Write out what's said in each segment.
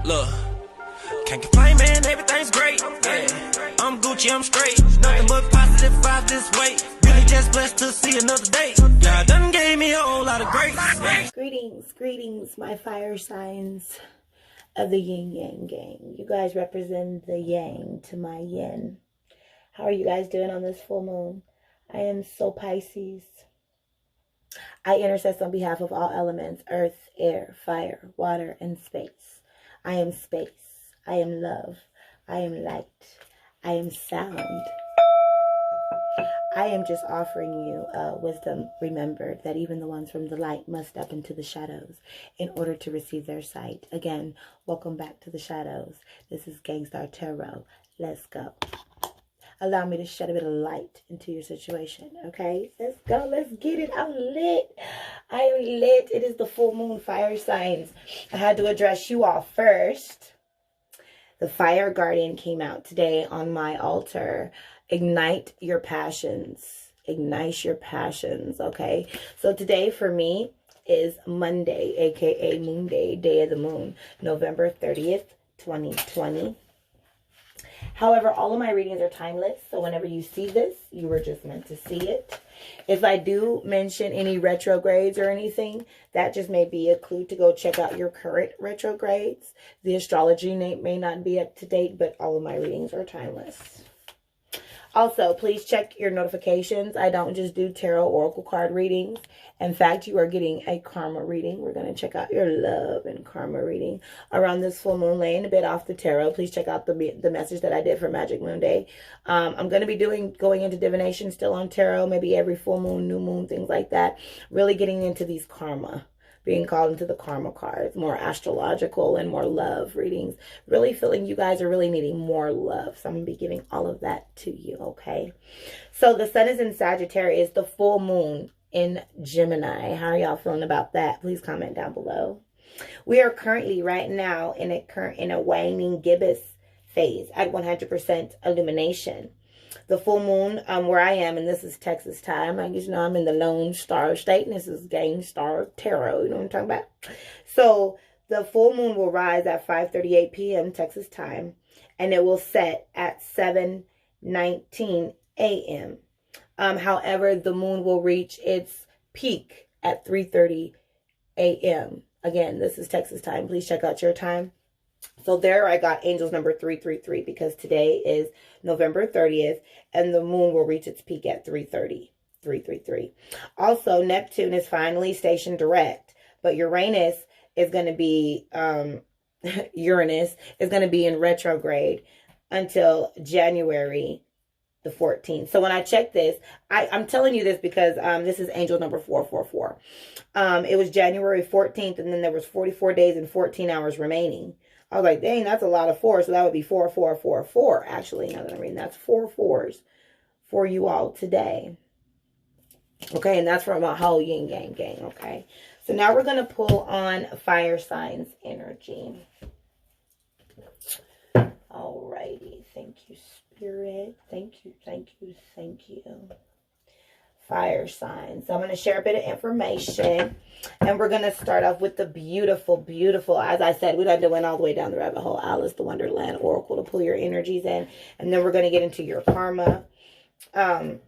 Look, can't complain, man, everything's great. Yeah, I'm Gucci, I'm straight. Nothing but positive vibes this way. Really just blessed to see another day. God done gave me a whole lot of grace. Greetings, my fire signs of the yin yang gang. You guys represent the yang to my yin. How are you guys doing on this full moon? I am so Pisces. I intercess on behalf of all elements: earth, air, fire, water, and space. I am space. I am love. I am light. I am sound. I am just offering you wisdom. Remember that even the ones from the light must step into the shadows in order to receive their sight. Again, welcome back to the shadows. This is Gangstar Tarot. Let's go. Allow me to shed a bit of light into your situation, okay? Let's go. Let's get it. I'm lit. I am lit. It is the full moon, fire signs. I had to address you all first. The fire guardian came out today on my altar. Ignite your passions. Ignite your passions, okay? So today for me is Monday, aka Moon Day, Day of the Moon, November 30th, 2020. However, all of my readings are timeless, so whenever you see this, you were just meant to see it. If I do mention any retrogrades or anything, that just may be a clue to go check out your current retrogrades. The astrology may not be up to date, but all of my readings are timeless. Also, please check your notifications. I don't just do tarot oracle card readings. In fact, you are getting a karma reading. We're going to check out your love and karma reading around this full moon, laying a bit off the tarot. Please check out the message that I did for Magic Moon Day. I'm going to be going into divination still on tarot, maybe every full moon, new moon, things like that. Really getting into these karma, being called into the karma cards, more astrological and more love readings. Really feeling you guys are really needing more love. So I'm going to be giving all of that to you, okay? So the sun is in Sagittarius, the full moon in Gemini. How are y'all feeling about that? Please comment down below. We are currently right now in a waning gibbous phase at 100% illumination. The full moon, where I am, and this is Texas time. I guess you know I'm in the Lone Star State, and this is Gangstar Tarot. You know what I'm talking about? So the full moon will rise at 5:38 p.m. Texas time, and it will set at 7:19 a.m. However, the moon will reach its peak at 3:30 a.m. Again, this is Texas time. Please check out your time. So there I got angels number 333 because today is November 30th and the moon will reach its peak at 3:30, 333. Also, Neptune is finally stationed direct, but Uranus is going to be in retrograde until January the 14th. So when I check this, I'm telling you this because this is angel number 444. It was January 14th and then there was 44 days and 14 hours remaining. I was like, dang, that's a lot of fours. So that would be 4444, actually. Now that I'm reading, that's 4 4s for you all today. Okay, and that's from a whole yin yang gang, okay? So now we're going to pull on fire signs energy. Alrighty, thank you, Spirit. Thank you, thank you, thank you. Fire signs. So I'm going to share a bit of information. And we're going to start off with the beautiful, beautiful, as I said, we went all the way down the rabbit hole, Alice the Wonderland Oracle to pull your energies in. And then we're going to get into your karma. And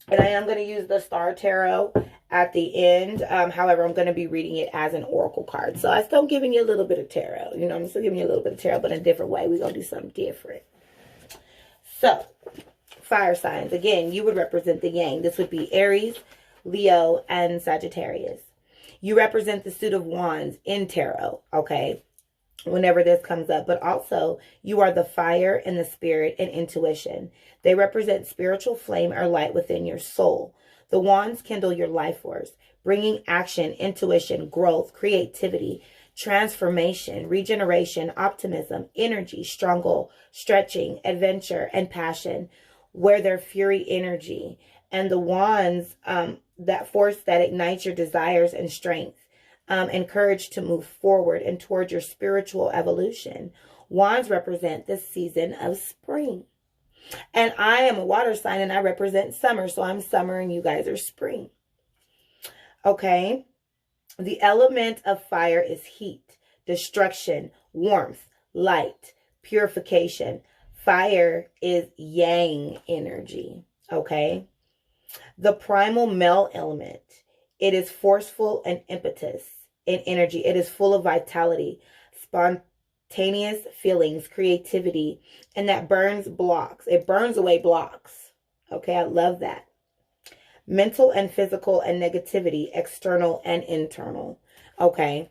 I am going to use the Star Tarot at the end. However, I'm going to be reading it as an oracle card. So I'm still giving you a little bit of tarot. You know, I'm still giving you a little bit of tarot, but in a different way. We're going to do something different. So, fire signs. Again, you would represent the yang. This would be Aries, Leo, and Sagittarius. You represent the suit of wands in tarot, okay, whenever this comes up. But also, you are the fire and the spirit and intuition. They represent spiritual flame or light within your soul. The wands kindle your life force, bringing action, intuition, growth, creativity, transformation, regeneration, optimism, energy, struggle, stretching, adventure, and passion, where their fury energy. And the wands, that force that ignites your desires and strength, and courage to move forward and toward your spiritual evolution. Wands represent this season of spring. And I am a water sign and I represent summer. So I'm summer and you guys are spring. Okay. The element of fire is heat, destruction, warmth, light, purification. Fire is yang energy, okay? The primal male element. It is forceful and impetus in energy. It is full of vitality, spontaneous feelings, creativity, and that burns blocks. It burns away blocks. Okay, I love that. Mental and physical and negativity, external and internal. Okay.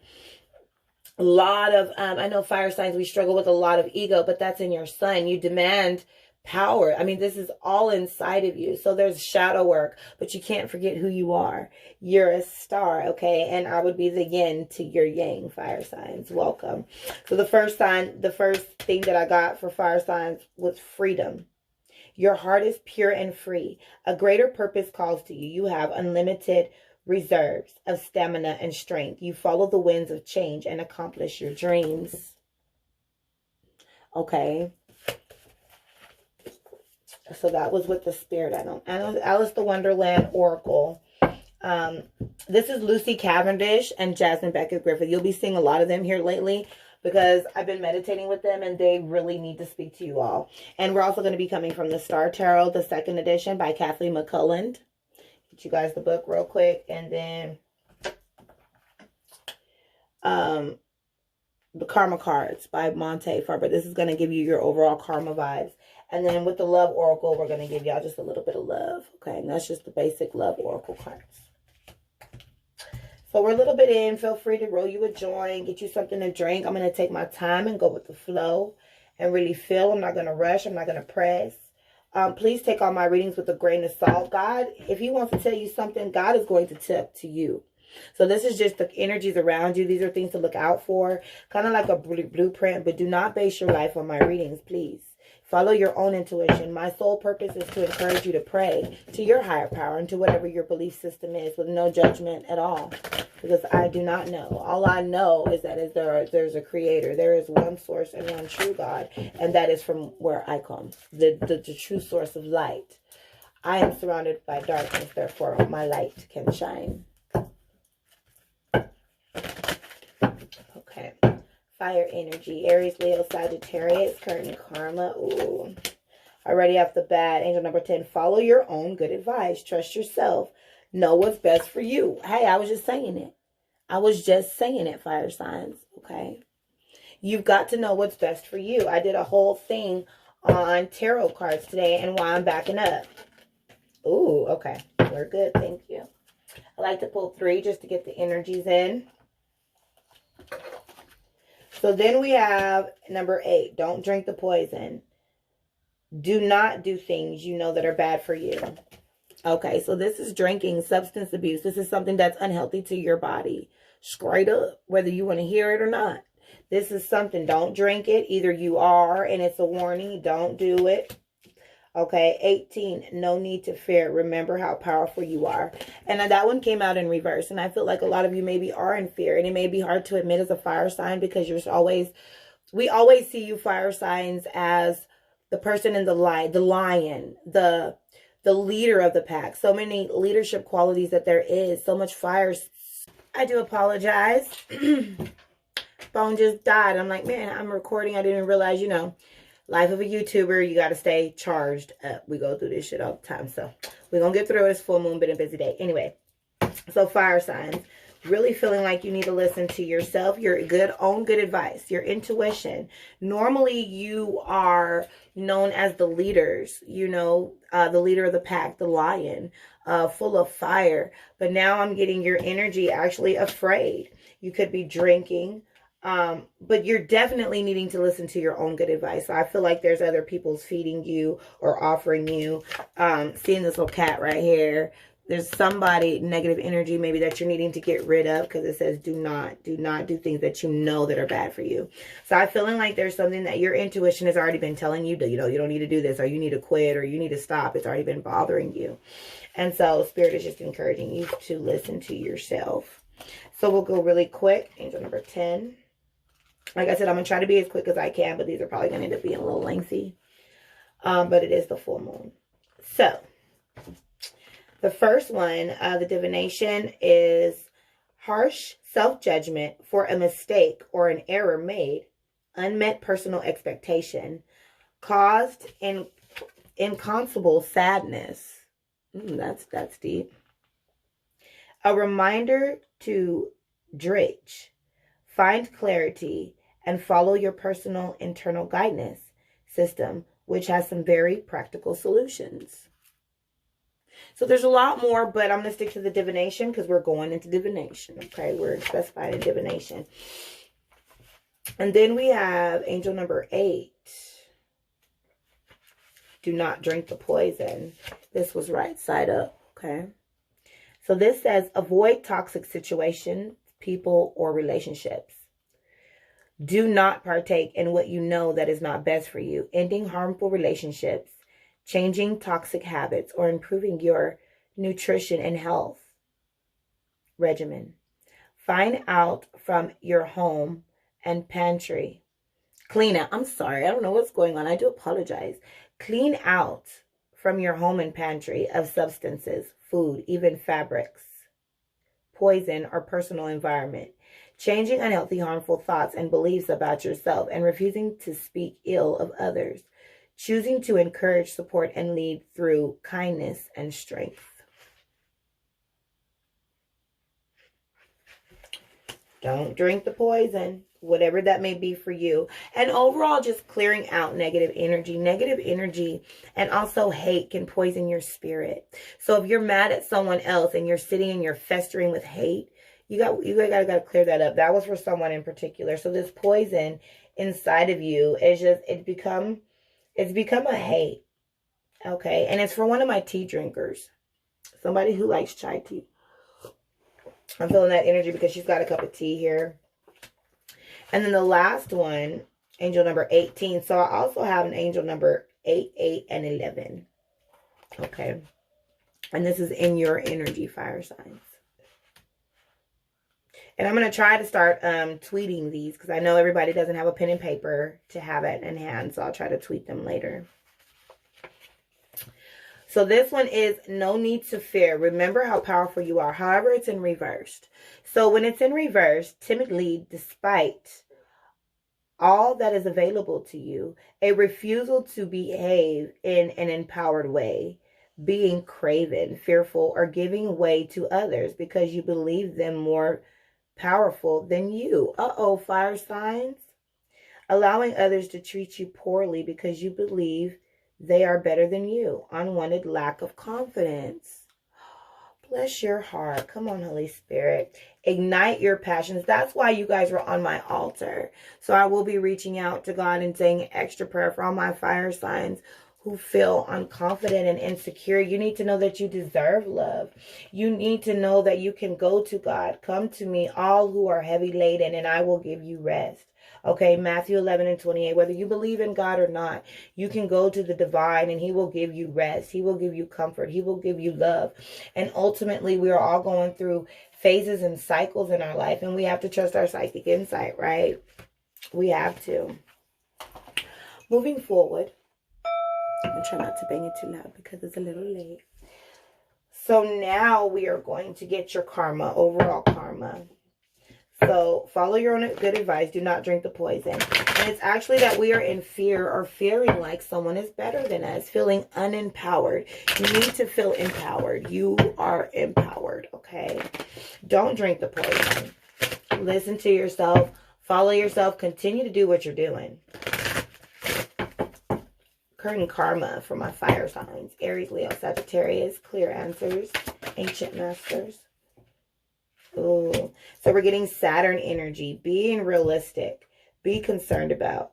A lot of, I know fire signs, we struggle with a lot of ego, but that's in your sun. You demand power. I mean, this is all inside of you. So there's shadow work, but you can't forget who you are. You're a star, okay? And I would be the yin to your yang, fire signs. Welcome. So the first sign, the first thing that I got for fire signs was freedom. Your heart is pure and free. A greater purpose calls to you. You have unlimited reserves of stamina and strength. You follow the winds of change and accomplish your dreams. Okay. So that was with the spirit animal. Alice the Wonderland Oracle. This is Lucy Cavendish and Jasmine Beckett Griffith. You'll be seeing a lot of them here lately because I've been meditating with them and they really need to speak to you all. And we're also going to be coming from the Star Tarot, the 2nd edition by Kathleen McCulland. Get you guys the book real quick. And then the Karma Cards by Monte Farber. This is going to give you your overall karma vibes. And then with the Love Oracle, we're going to give y'all just a little bit of love. Okay, and that's just the basic Love Oracle cards. So we're a little bit in. Feel free to roll you a joint, get you something to drink. I'm going to take my time and go with the flow and really feel. I'm not going to rush. I'm not going to press. Please take all my readings with a grain of salt. God, if he wants to tell you something, God is going to tip to you. So this is just the energies around you. These are things to look out for. Kind of like a blueprint, but do not base your life on my readings, please. Follow your own intuition. My sole purpose is to encourage you to pray to your higher power and to whatever your belief system is with no judgment at all. Because I do not know. All I know is that there's a creator. There is one source and one true God. And that is from where I come. The true source of light. I am surrounded by darkness. Therefore, my light can shine. Okay. Fire energy. Aries, Leo, Sagittarius, current karma. Ooh. Already off the bat, angel number 10. Follow your own good advice. Trust yourself. Know what's best for you. Hey, I was just saying it. I was just saying it, fire signs. Okay. You've got to know what's best for you. I did a whole thing on tarot cards today and why I'm backing up. Ooh, okay. We're good. Thank you. I like to pull 3 just to get the energies in. So then we have number 8. Don't drink the poison. Do not do things you know that are bad for you. Okay, so this is drinking, substance abuse. This is something that's unhealthy to your body. Straight up, whether you want to hear it or not. This is something, don't drink it. Either you are, and it's a warning, don't do it. Okay, 18, no need to fear. Remember how powerful you are. And that one came out in reverse. And I feel like a lot of you maybe are in fear. And it may be hard to admit as a fire sign because we always see you fire signs as the person in the light, the lion, the leader of the pack. So many leadership qualities that there is. So much fire. I do apologize. Phone just died. I'm like, man, I'm recording. I didn't even realize, you know. Life of a YouTuber, you got to stay charged up. We go through this shit all the time. So we're going to get through it. It's full moon, been a busy day. Anyway, so fire signs. Really feeling like you need to listen to yourself, your own good advice, your intuition. Normally, you are known as the leaders, you know, the leader of the pack, the lion, full of fire. But now I'm getting your energy actually afraid. You could be drinking. But you're definitely needing to listen to your own good advice. So I feel like there's other people's feeding you or offering you. Seeing this little cat right here. There's somebody, negative energy maybe that you're needing to get rid of because it says do not do things that you know that are bad for you. So I'm feeling like there's something that your intuition has already been telling you, you know, you don't need to do this or you need to quit or you need to stop. It's already been bothering you. And so Spirit is just encouraging you to listen to yourself. So we'll go really quick. Angel number 10. Like I said, I'm going to try to be as quick as I can, but these are probably going to end up being a little lengthy. But it is the full moon. So, the first one, the divination is harsh self-judgment for a mistake or an error made unmet personal expectation, caused inconsolable sadness. That's deep. A reminder to dredge, find clarity, and follow your personal internal guidance system, which has some very practical solutions. So there's a lot more, but I'm going to stick to the divination because we're going into divination. Okay, we're specifying divination. And then we have angel number 8. Do not drink the poison. This was right side up. Okay. So this says avoid toxic situations, people, or relationships. Do not partake in what you know that is not best for you. Ending harmful relationships, changing toxic habits, or improving your nutrition and health regimen. Find out from your home and pantry. Clean out. I'm sorry. I don't know what's going on. I do apologize. Clean out from your home and pantry of substances, food, even fabrics, poison, or personal environment. Changing unhealthy, harmful thoughts and beliefs about yourself and refusing to speak ill of others. Choosing to encourage, support, and lead through kindness and strength. Don't drink the poison, whatever that may be for you. And overall, just clearing out negative energy. Negative energy and also hate can poison your spirit. So if you're mad at someone else and you're sitting and you're festering with hate, you gotta clear that up. That was for someone in particular. So this poison inside of you is just, it's become a hate. Okay. And it's for one of my tea drinkers. Somebody who likes chai tea. I'm feeling that energy because she's got a cup of tea here. And then the last one, angel number 18. So I also have an angel number 8, 8, and 11. Okay. And this is in your energy, fire signs. And I'm going to try to start tweeting these because I know everybody doesn't have a pen and paper to have it in hand. So I'll try to tweet them later. So this one is no need to fear. Remember how powerful you are. However, it's in reversed. So when it's in reverse, timidly, despite all that is available to you, a refusal to behave in an empowered way, being craven, fearful, or giving way to others because you believe them more powerful than you. Uh-oh, fire signs. Allowing others to treat you poorly because you believe they are better than you. Unwanted lack of confidence. Bless your heart. Come on, Holy Spirit. Ignite your passions. That's why you guys were on my altar. So I will be reaching out to God and saying extra prayer for all my fire signs who feel unconfident and insecure. You need to know that you deserve love. You need to know that you can go to God. Come to me, all who are heavy laden, and I will give you rest. Okay, Matthew 11 and 28. Whether you believe in God or not, you can go to the divine and he will give you rest. He will give you comfort. He will give you love. And ultimately, we are all going through phases and cycles in our life, and we have to trust our psychic insight, right? We have to. Moving forward, I'm going to try not to bang it too loud because it's a little late. So now we are going to get your karma, overall karma. So follow your own good advice. Do not drink the poison. And it's actually that we are in fear or fearing like someone is better than us, feeling unempowered. You need to feel empowered. You are empowered, okay? Don't drink the poison. Listen to yourself. Follow yourself. Continue to do what you're doing. Current karma for my fire signs. Aries, Leo, Sagittarius. Clear answers. Ancient masters. Ooh. So we're getting Saturn energy. Being realistic. Be concerned about.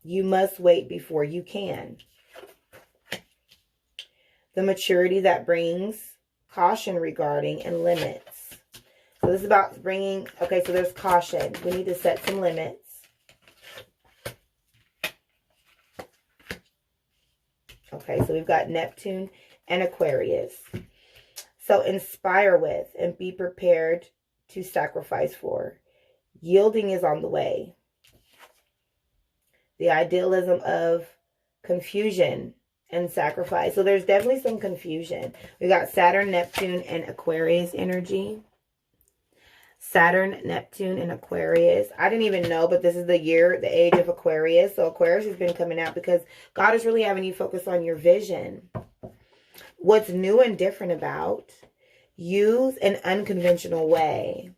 You must wait before you can. The maturity that brings caution regarding and limits. So this is about bringing, okay, so there's caution. We need to set some limits. Okay, so we've got Neptune and Aquarius. So inspire with and be prepared to sacrifice for. Yielding is on the way. The idealism of confusion and sacrifice. So there's definitely some confusion. We got Saturn, Neptune, and Aquarius energy. Saturn, Neptune, and Aquarius. I didn't even know, but this is the year, the age of Aquarius. So Aquarius has been coming out because God is really having you focus on your vision. What's new and different about? Use an unconventional way.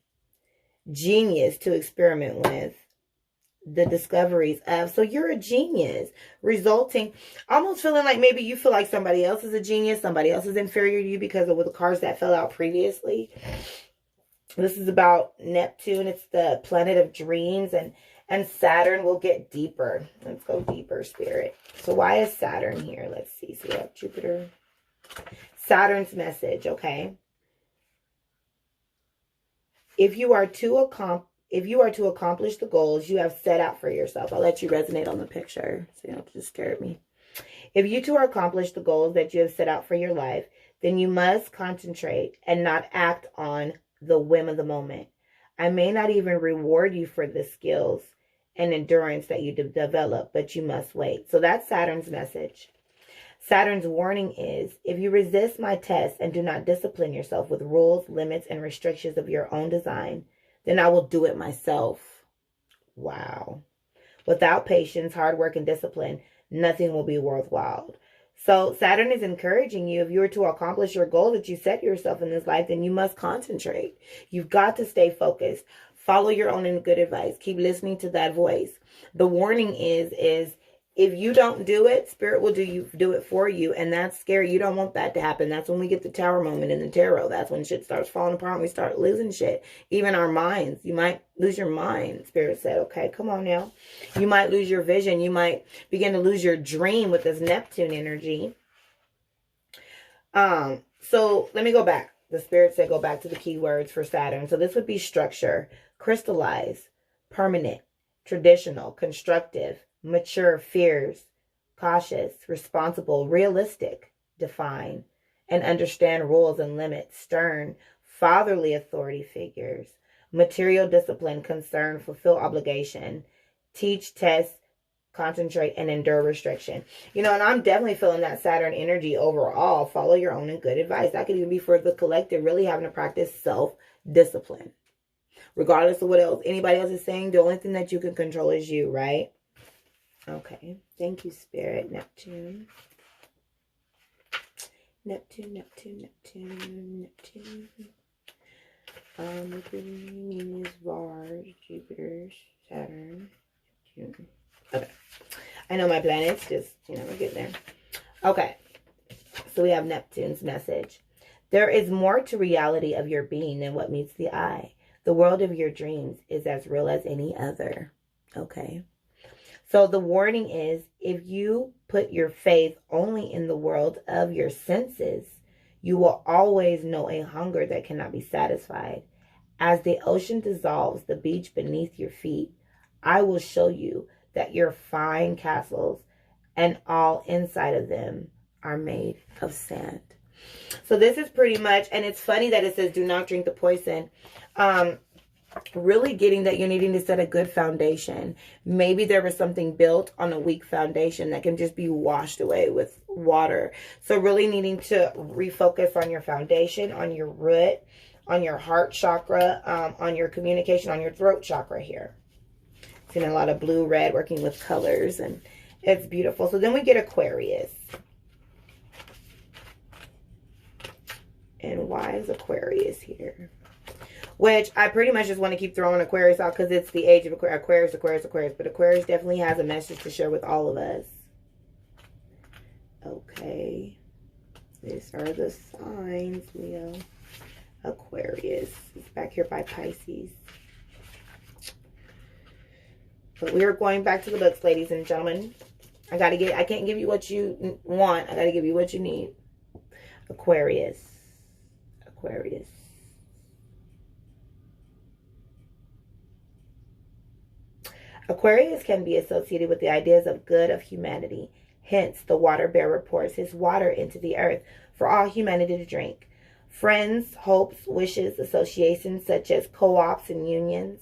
Genius to experiment with. The discoveries of. So you're a genius. Resulting, almost feeling like maybe you feel like somebody else is a genius. Somebody else is inferior to you because of the cards that fell out previously. This is about Neptune. It's the planet of dreams. And Saturn will get deeper. Let's go deeper, Spirit. So why is Saturn here? Let's see. So we have Jupiter. Saturn's message, okay? If you are to accomplish the goals you have set out for yourself, I'll let you resonate on the picture so you don't have to disturb me. If you to accomplish the goals that you have set out for your life, then you must concentrate and not act on the whim of the moment. I may not even reward you for the skills and endurance that you develop, but you must wait. So that's Saturn's message. Saturn's warning is, if you resist my test and do not discipline yourself with rules, limits, and restrictions of your own design, then I will do it myself. Wow. Without patience, hard work, and discipline, nothing will be worthwhile. So Saturn is encouraging you, if you were to accomplish your goal that you set yourself in this life, then you must concentrate. You've got to stay focused. Follow your own and good advice. Keep listening to that voice. The warning is if you don't do it, Spirit will do it for you. And that's scary. You don't want that to happen. That's when we get the Tower moment in the tarot. That's when shit starts falling apart and we start losing shit. Even our minds. You might lose your mind. Spirit said, okay, come on now. You might lose your vision. You might begin to lose your dream with this Neptune energy. So let me go back. The Spirit said go back to the keywords for Saturn. So this would be structure, crystallize, permanent, traditional, constructive, mature, fierce, cautious, responsible, realistic, define, and understand rules and limits, stern, fatherly authority figures, material discipline, concern, fulfill obligation, teach, test, concentrate, and endure restriction. You know, and I'm definitely feeling that Saturn energy overall. Follow your own and good advice. That could even be for the collective, really having to practice self-discipline. Regardless of what else anybody else is saying, the only thing that you can control is you, right? Okay, thank you, Spirit. Neptune. Neptune, Neptune, Neptune, Neptune. Venus, Mars, Jupiter, Saturn, Neptune. Okay, I know my planets, just, you know, we're getting there. Okay, so we have Neptune's message. There is more to reality of your being than what meets the eye. The world of your dreams is as real as any other. Okay. So the warning is, if you put your faith only in the world of your senses, you will always know a hunger that cannot be satisfied. As the ocean dissolves the beach beneath your feet, I will show you that your fine castles and all inside of them are made of sand. So this is pretty much, and it's funny that it says do not drink the poison. Really getting that you're needing to set a good foundation. Maybe there was something built on a weak foundation that can just be washed away with water. So really needing to refocus on your foundation, on your root, on your heart chakra, on your communication, on your throat chakra here. Seeing a lot of blue, red, working with colors, and it's beautiful. So then we get Aquarius. And why is Aquarius here? Which I pretty much just want to keep throwing Aquarius out because it's the age of Aquarius, Aquarius, Aquarius. But Aquarius definitely has a message to share with all of us. Okay. These are the signs, Leo. Aquarius. It's back here by Pisces. But we are going back to the books, ladies and gentlemen. I can't give you what you want. I got to give you what you need. Aquarius. Aquarius. Aquarius can be associated with the ideas of good of humanity. Hence, the water bearer pours his water into the earth for all humanity to drink. Friends, hopes, wishes, associations such as co-ops and unions.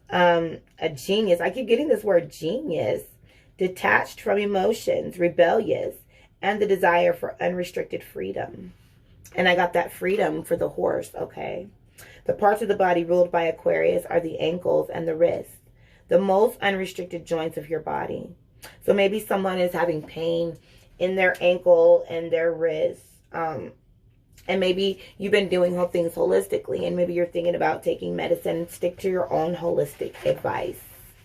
A genius. I keep getting this word genius. Detached from emotions, rebellious, and the desire for unrestricted freedom. And I got that freedom for the horse, okay? The parts of the body ruled by Aquarius are the ankles and the wrists, the most unrestricted joints of your body. So maybe someone is having pain in their ankle and their wrist. And maybe you've been doing whole things holistically, and maybe you're thinking about taking medicine. Stick to your own holistic advice,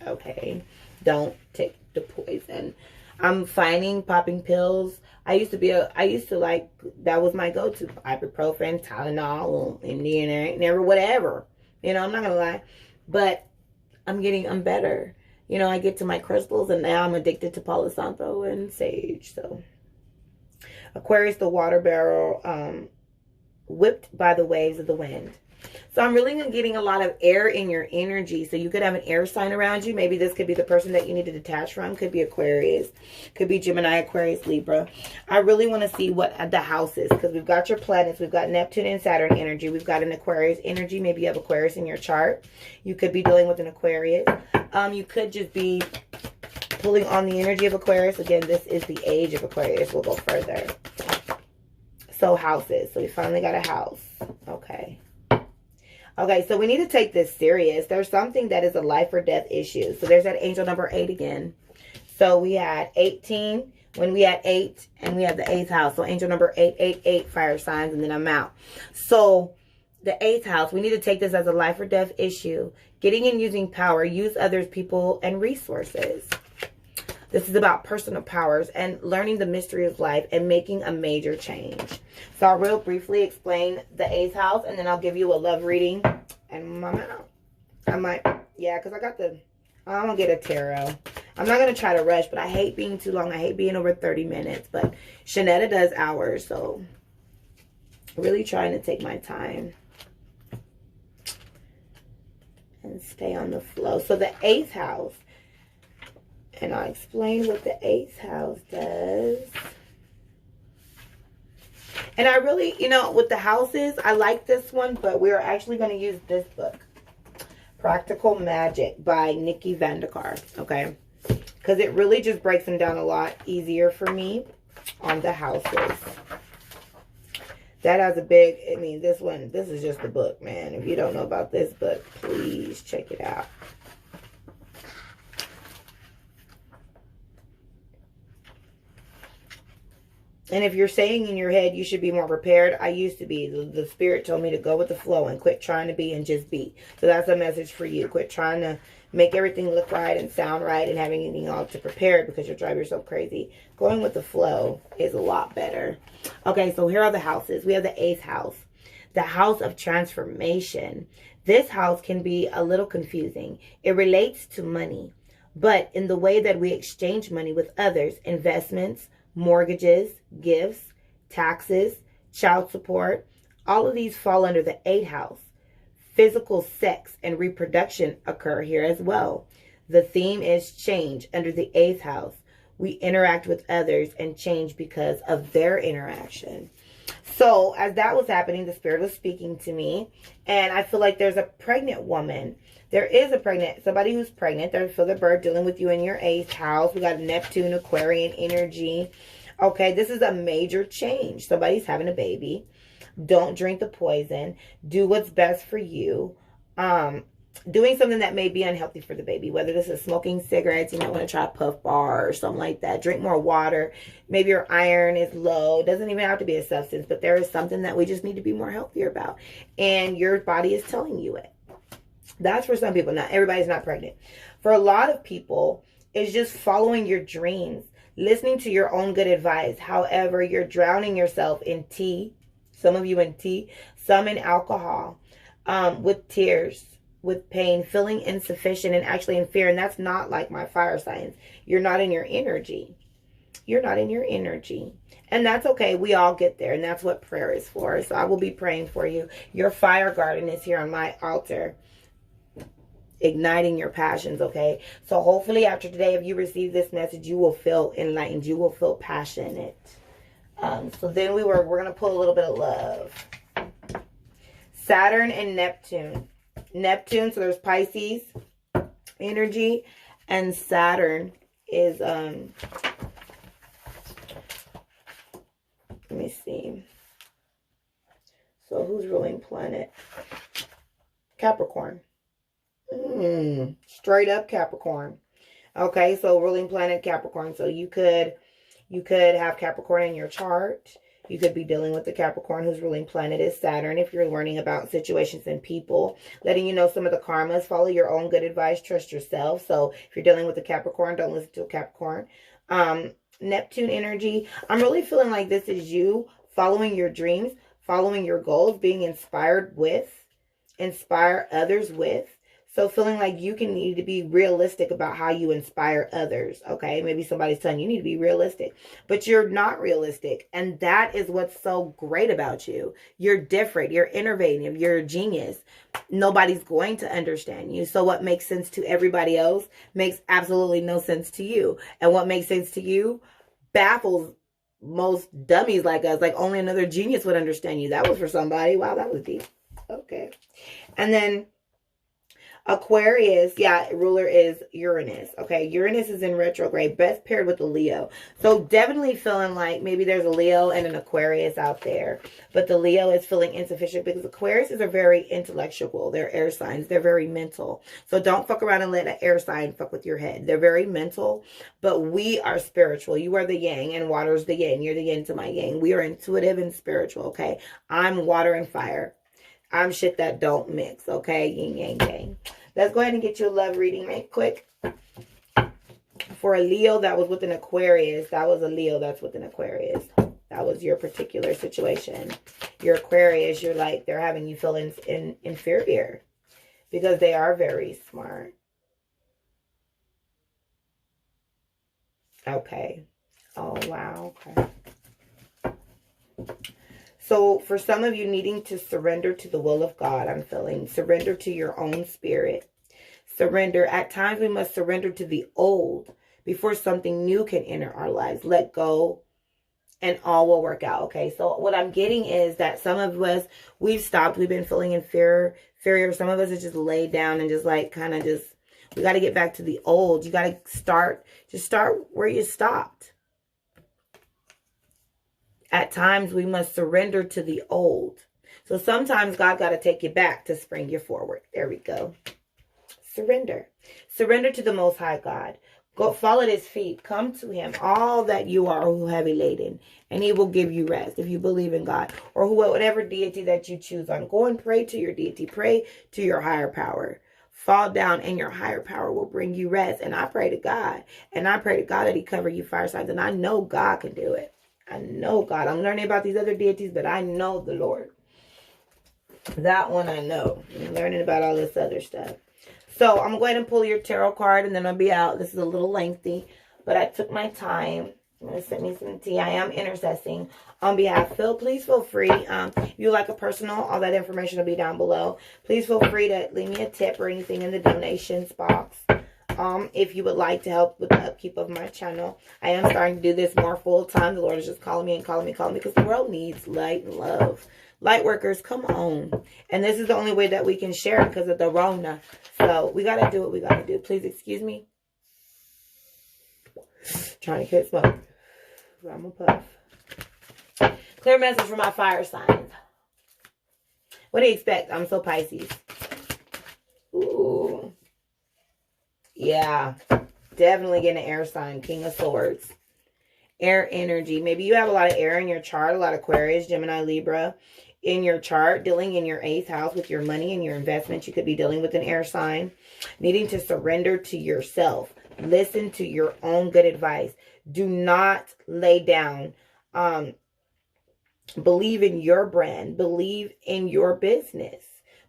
okay? Don't take the poison. I'm finding popping pills. I used to like, that was my go-to. Ibuprofen, Tylenol, Indian, never whatever. You know, I'm not going to lie. But I'm better. You know, I get to my crystals, and now I'm addicted to Palo Santo and sage. So, Aquarius, the water barrel, whipped by the waves of the wind. So I'm really getting a lot of air in your energy. So you could have an air sign around you. Maybe this could be the person that you need to detach from. Could be Aquarius. Could be Gemini, Aquarius, Libra. I really want to see what the house is, because we've got your planets. We've got Neptune and Saturn energy. We've got an Aquarius energy. Maybe you have Aquarius in your chart. You could be dealing with an Aquarius. You could just be pulling on the energy of Aquarius. Again, this is the age of Aquarius. We'll go further. So houses. So we finally got a house. Okay. Okay, so we need to take this serious. There's something that is a life or death issue. So there's that angel number 8 again. So we had 18 when we had 8, and we have the 8th house. So angel number 888, fire signs, and then I'm out. So the 8th house, we need to take this as a life or death issue. Getting and using power, use others, people, and resources. This is about personal powers and learning the mystery of life and making a major change. So I'll real briefly explain the 8th house, and then I'll give you a love reading. And I'm out. I might, yeah, because I'm going to get a tarot. I'm not going to try to rush, but I hate being too long. I hate being over 30 minutes. But Shanetta does hours, so really trying to take my time and stay on the flow. So the 8th house. And I'll explain what the 8th house does. And I really, you know, with the houses, I like this one, but we're actually going to use this book, Practical Magic by Nikki Vandekar, okay? Because it really just breaks them down a lot easier for me on the houses. That has a big, I mean, this is just the book, man. If you don't know about this book, please check it out. And if you're saying in your head, you should be more prepared, I used to be. The spirit told me to go with the flow and quit trying to be and just be. So that's a message for you. Quit trying to make everything look right and sound right and having anything all to prepare because you'll drive yourself crazy. Going with the flow is a lot better. Okay, so here are the houses. We have the 8th house, the house of transformation. This house can be a little confusing. It relates to money, but in the way that we exchange money with others, investments, mortgages, gifts, taxes, child support, all of these fall under the 8th house. Physical sex and reproduction occur here as well. The theme is change under the 8th house. We interact with others and change because of their interaction. So as that was happening, the spirit was speaking to me, and I feel like there's a pregnant woman. There is somebody who's pregnant. There's for the bird dealing with you in your 8th house. We got Neptune, Aquarian energy. Okay, this is a major change. Somebody's having a baby. Don't drink the poison. Do what's best for you. Doing something that may be unhealthy for the baby, whether this is smoking cigarettes, you might want to try a puff bar or something like that. Drink more water. Maybe your iron is low. Doesn't even have to be a substance, but there is something that we just need to be more healthier about. And your body is telling you it. That's for some people. Not everybody's not pregnant. For a lot of people, it's just following your dreams, listening to your own good advice. However, you're drowning yourself in tea. Some of you in tea, some in alcohol, with tears, with pain, feeling insufficient and actually in fear. And that's not like my fire signs. You're not in your energy. You're not in your energy. And that's okay. We all get there. And that's what prayer is for. So I will be praying for you. Your fire garden is here on my altar, igniting your passions, okay? So hopefully after today, if you receive this message, you will feel enlightened. You will feel passionate. So then we're going to pull a little bit of love. Saturn and Neptune. Neptune, so there's Pisces energy, and Saturn is, let me see. So who's ruling planet? Capricorn. Straight up Capricorn. Okay, so ruling planet Capricorn. So you could have Capricorn in your chart. You could be dealing with the Capricorn whose ruling planet is Saturn. If you're learning about situations and people, letting you know some of the karmas, follow your own good advice, trust yourself. So if you're dealing with a Capricorn, don't listen to a Capricorn. Neptune energy. I'm really feeling like this is you following your dreams, following your goals, being inspired with, inspire others with. So feeling like you can need to be realistic about how you inspire others, okay? Maybe somebody's telling you need to be realistic, but you're not realistic. And that is what's so great about you. You're different. You're innovative. You're a genius. Nobody's going to understand you. So what makes sense to everybody else makes absolutely no sense to you. And what makes sense to you baffles most dummies like us. Like only another genius would understand you. That was for somebody. Wow, that was deep. Okay. And then Aquarius, yeah, ruler is Uranus. Okay, Uranus is in retrograde, best paired with a Leo. So definitely feeling like maybe there's a Leo and an Aquarius out there. But the Leo is feeling insufficient because Aquarius are very intellectual. They're air signs. They're very mental. So don't fuck around and let an air sign fuck with your head. They're very mental, but we are spiritual. You are the yang and water's the yin. You're the yin to my yang. We are intuitive and spiritual, okay? I'm water and fire. I'm shit that don't mix, okay? Yin, yang, yang. Let's go ahead and get you a love reading right quick. For a Leo that was with an Aquarius, that was a Leo that's with an Aquarius. That was your particular situation. Your Aquarius, you're like, they're having you feel inferior because they are very smart. Okay. Oh, wow. Okay. So for some of you needing to surrender to the will of God, I'm feeling surrender to your own spirit. Surrender. At times we must surrender to the old before something new can enter our lives. Let go and all will work out. Okay. So what I'm getting is that some of us, we've stopped. We've been feeling inferior. Some of us are just laid down and just like kind of just, we got to get back to the old. You got to just start where you stopped. At times, we must surrender to the old. So sometimes God got to take you back to spring you forward. There we go. Surrender. Surrender to the Most High God. Go fall at his feet. Come to him, all that you are who heavy laden, and he will give you rest if you believe in God or whatever deity that you choose on. Go and pray to your deity. Pray to your higher power. Fall down and your higher power will bring you rest. And I pray to God. And I pray to God that he cover you fire signs. And I know God can do it. I know God. I'm learning about these other deities, but I know the Lord. That one I know. I'm learning about all this other stuff. So I'm going to pull your tarot card and then I'll be out. This is a little lengthy, but I took my time. I'm going to sip me some tea. I am intercessing on behalf. Please feel free. If you like a personal, all that information will be down below. Please feel free to leave me a tip or anything in the donations box. If you would like to help with the upkeep of my channel. I am starting to do this more full time. The Lord is just calling me because the world needs light and love. Light workers, come on. And this is the only way that we can share it because of the Rona. So we got to do what we got to do. Please excuse me. Trying to get smoke. I'm going to puff. Clear message for my fire signs. What do you expect? I'm so Pisces. Ooh. Yeah, definitely getting an air sign. King of Swords. Air energy. Maybe you have a lot of air in your chart. A lot of Aquarius, Gemini, Libra in your chart. Dealing in your 8th house with your money and your investments. You could be dealing with an air sign. Needing to surrender to yourself. Listen to your own good advice. Do not lay down. Believe in your brand. Believe in your business.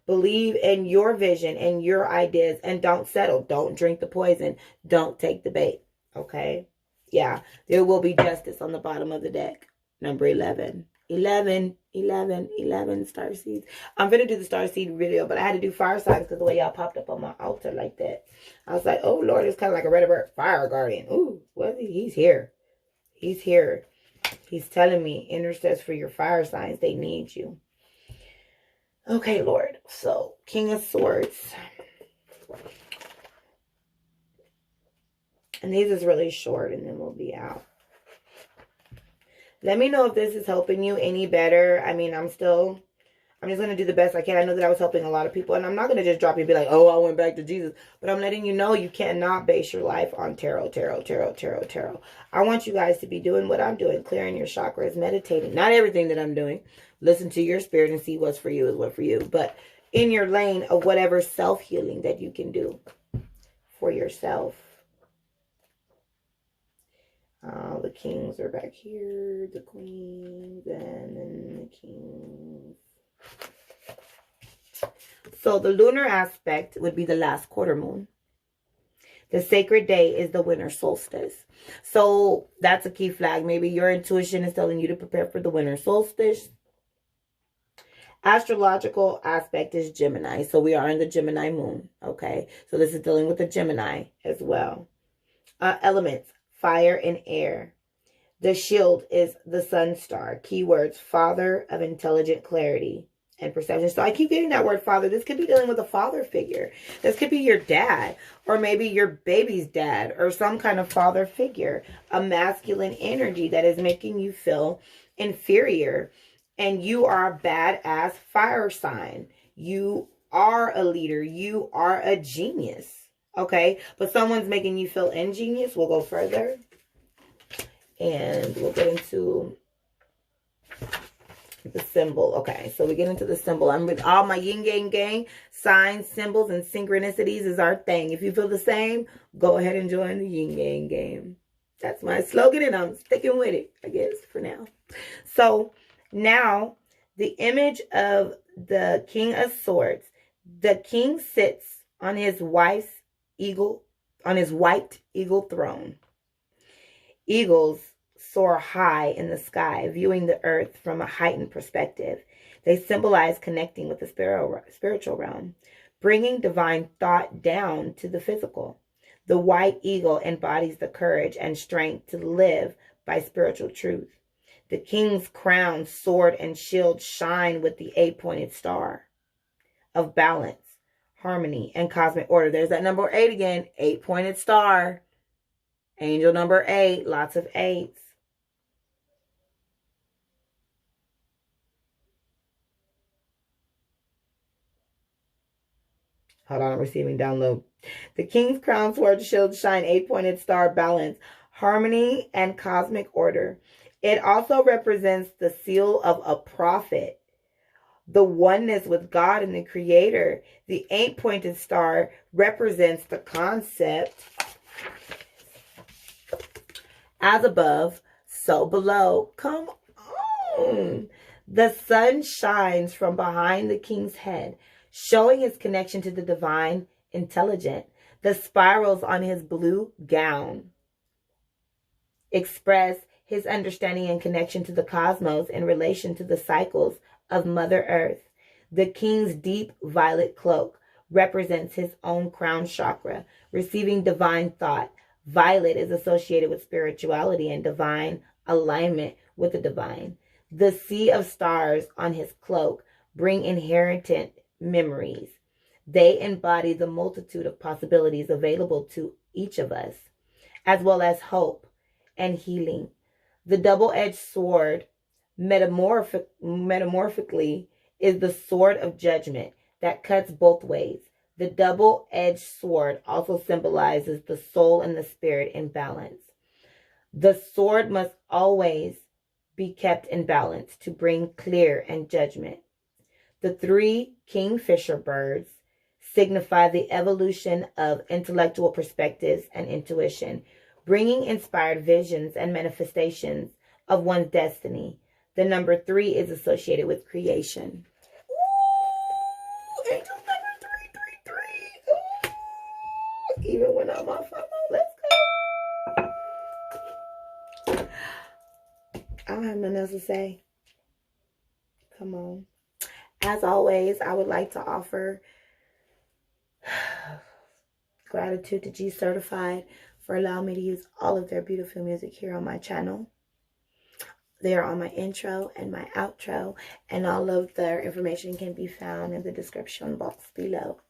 Believe in your vision and your ideas and don't settle. Don't drink the poison. Don't take the bait. Okay? Yeah. There will be justice on the bottom of the deck. Number 11. 11 starseeds. I'm going to do the starseed video, but I had to do fire signs because the way y'all popped up on my altar like that. I was like, oh, Lord, it's kind of like a red alert fire guardian. Ooh, what is he? He's here. He's here. He's telling me, intercess for your fire signs. They need you. Okay, Lord. So, King of Swords. And these is really short and then we'll be out. Let me know if this is helping you any better. I mean, I'm still I'm just going to do the best I can. I know that I was helping a lot of people, and I'm not going to just drop you and be like, oh, I went back to Jesus. But I'm letting you know you cannot base your life on tarot. I want you guys to be doing what I'm doing, clearing your chakras, meditating. Not everything that I'm doing. Listen to your spirit and see what's for you is what for you. But in your lane of whatever self-healing that you can do for yourself. The kings are back here, the queens, and then the kings. So the lunar aspect would be the last quarter moon. The sacred day is the winter solstice. So that's a key flag. Maybe your intuition is telling you to prepare for the winter solstice. Astrological aspect is Gemini. So we are in the Gemini moon. Okay. So this is dealing with the Gemini as well. Elements, fire and air. The shield is the sun star. Keywords, father of intelligent clarity and perception. So I keep getting that word father. This could be dealing with a father figure. This could be your dad, or maybe your baby's dad, or some kind of father figure. A masculine energy that is making you feel inferior. And you are a badass fire sign. You are a leader. You are a genius. Okay? But someone's making you feel ingenious. We'll go further. And we'll get into the symbol. Okay, so we get into the symbol. I'm with all my yin yang gang. Signs, symbols, and synchronicities is our thing. If you feel the same, go ahead and join the yin yang game. That's my slogan, and I'm sticking with it, I guess, for now. So now, the image of the King of Swords. The king sits on his wife's eagle, on his white eagle throne. Eagles soar high in the sky, viewing the earth from a heightened perspective. They symbolize connecting with the spiritual realm, bringing divine thought down to the physical. The white eagle embodies the courage and strength to live by spiritual truth. The king's crown, sword, and shield shine with the 8-pointed star of balance, harmony, and cosmic order. There's that number 8 again, 8-pointed star. Angel number 8, lots of 8s. Hold on, I'm receiving download. The king's crown, sword, shield, shine, 8-pointed star, balance, harmony, and cosmic order. It also represents the seal of a prophet, the oneness with God and the Creator. The 8-pointed star represents the concept as above, so below. Come on. The sun shines from behind the king's head, showing his connection to the divine intelligent. The spirals on his blue gown express his understanding and connection to the cosmos in relation to the cycles of Mother Earth. The king's deep violet cloak represents his own crown chakra, receiving divine thought. Violet is associated with spirituality and divine alignment with the divine. The sea of stars on his cloak bring inherited memories. They embody the multitude of possibilities available to each of us, as well as hope and healing. The double-edged sword, metamorphically, is the sword of judgment that cuts both ways. The double-edged sword also symbolizes the soul and the spirit in balance. The sword must always be kept in balance to bring clear and judgment. The 3 kingfisher birds signify the evolution of intellectual perspectives and intuition, bringing inspired visions and manifestations of one's destiny. The number 3 is associated with creation. Ooh, angel number 333. Ooh, even when I'm off, let's go. I don't have nothing else to say. Come on. As always, I would like to offer gratitude to G Certified for allowing me to use all of their beautiful music here on my channel. They are on my intro and my outro, and all of their information can be found in the description box below.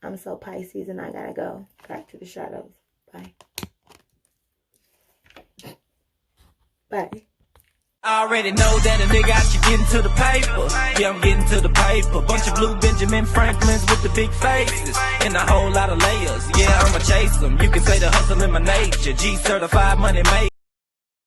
I'm so Pisces, and I gotta go back to the shadows. Bye. Bye. I already know that a nigga out you getting to the paper. Yeah, I'm getting to the paper. Bunch of blue Benjamin Franklins with the big faces and a whole lot of layers. Yeah, I'ma chase them. You can say the hustle in my nature. G certified money made.